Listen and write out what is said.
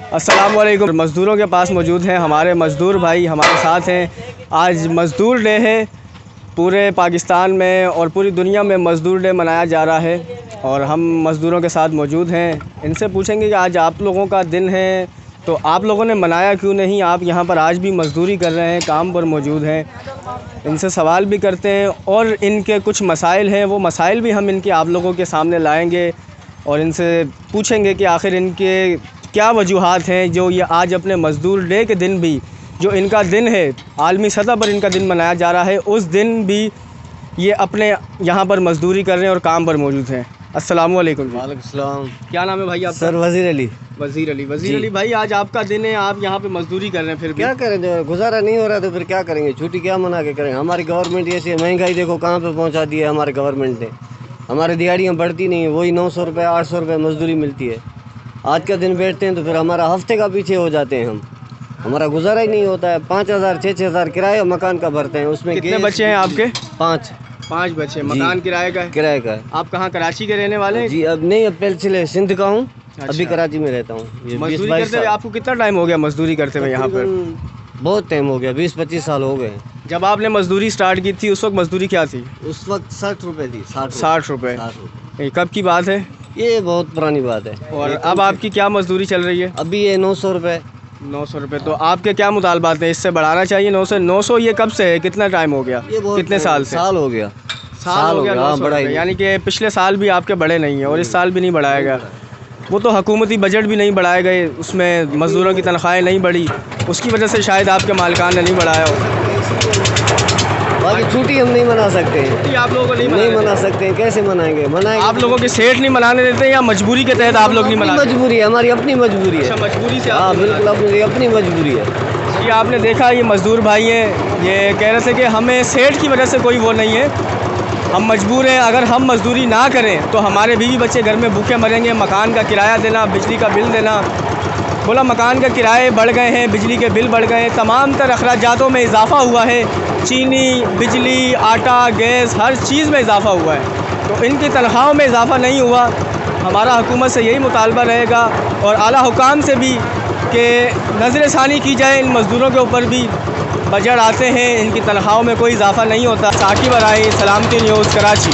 अस्सलाम वालेकुम। मज़दूरों के पास मौजूद हैं हमारे मज़दूर भाई, हमारे साथ हैं। आज मज़दूर डे है, पूरे पाकिस्तान में और पूरी दुनिया में मज़दूर डे मनाया जा रहा है और हम मज़दूरों के साथ मौजूद हैं। इनसे पूछेंगे कि आज आप लोगों का दिन है तो आप लोगों ने मनाया क्यों नहीं, आप यहाँ पर आज भी मज़दूरी कर रहे हैं, काम पर मौजूद हैं। इनसे सवाल भी करते हैं और इनके कुछ मसाइल हैं, वो मसाइल भी हम इनके आप लोगों के सामने लाएंगे और इनसे पूछेंगे कि आखिर इनके क्या वजूहात हैं जो ये आज अपने मज़दूर डे के दिन भी, जो इनका दिन है, आलमी सतह पर इनका दिन मनाया जा रहा है, उस दिन भी ये अपने यहाँ पर मज़दूरी कर रहे हैं और काम पर मौजूद हैं। अस्सलाम वालेकुम। वालेकुम सलाम। क्या नाम है भाई आपका? सर वज़ीर अली। वज़ीर अली भाई, आज आपका दिन है, आप यहाँ पे मज़दूरी कर रहे हैं, फिर क्या करें, जो गुजारा नहीं हो रहा तो फिर क्या करेंगे, छुट्टी क्या मना के करें। हमारी गवर्नमेंट ऐसी महंगाई देखो कहाँ पे पहुँचा दी है हमारे गवर्नमेंट ने। हमारी दिहाड़ियाँ बढ़ती नहीं है, वही 900 रुपये 800 रुपये मजदूरी मिलती है। आज का दिन बैठते हैं तो फिर हमारा हफ्ते का पीछे हो जाते हैं हम, हमारा गुजारा ही नहीं होता है। 5000 6-6000 किराया मकान का भरते हैं। उसमें कितने बच्चे हैं आपके? 5 बच्चे। मकान किराए का है? किराए का है। आप कहाँ, कराची के रहने वाले हैं? जी अब नहीं, अब पहले सिंध का हूँ। अच्छा। अभी कराची में रहता हूँ। मजदूरी करते हुए आपको कितना टाइम हो गया मजदूरी करते हुए यहाँ पर? बहुत टाइम हो गया, 20-25 साल हो गए। जब आपने मजदूरी स्टार्ट की थी उस वक्त मजदूरी क्या थी? उस वक्त 60 रुपये थी। 60 रुपये। ये कब की बात है? ये बहुत पुरानी बात है। और अब आपकी क्या मजदूरी चल रही है? अभी ये 900 रुपये। 900 रुपये। तो आपके क्या मुतालबात हैं? इससे बढ़ाना चाहिए 900। ये कब से है, कितना टाइम हो गया, कितने साल से? साल हो गया। साल हो गया। 900 रुपये यानी कि पिछले साल भी आपके बढ़े नहीं हैं और इस साल भी नहीं बढ़ाया गया। वो तो हुकूमती बजट भी नहीं बढ़ाए गए, उसमें मज़दूरों की तनख्वाहें नहीं बढ़ी, उसकी वजह से शायद आपके मालिकान ने नहीं बढ़ाया हो। बाकी छुट्टी हम नहीं मना सकते हैं। छुट्टी आप लोगों को नहीं मना सकते हैं। कैसे मनाएंगे? आप लोगों के सेठ नहीं मनाने देते हैं या मजबूरी के तहत आप लोग नहीं मनाते? मजबूरी है, हमारी अपनी मजबूरी है। अच्छा, मजबूरी से? हाँ बिल्कुल, अपनी मजबूरी है। ये आपने देखा, ये मज़दूर भाई हैं, ये कह रहे थे कि हमें सेठ की वजह से कोई वो नहीं है, हम मजबूर हैं। अगर हम मजदूरी ना करें तो हमारे बीवी बच्चे घर में भूखे मरेंगे, मकान का किराया देना, बिजली का बिल देना। बोला मकान का किराए बढ़ गए हैं, बिजली के बिल बढ़ गए हैं, तमाम तर अखराजातों में इजाफ़ा हुआ है, चीनी, बिजली, आटा, गैस, हर चीज़ में इजाफ़ा हुआ है। तो इनकी तनख्वाहों में इजाफ़ा नहीं हुआ। हमारा हुकूमत से यही मुतालबा रहेगा और आला हुकाम से भी कि नज़र सानी की जाए इन मज़दूरों के ऊपर भी। बजट आते हैं, इनकी तनख्वाहों में कोई इजाफ़ा नहीं होता। साकिब अराई, सलामती न्यूज़, कराची।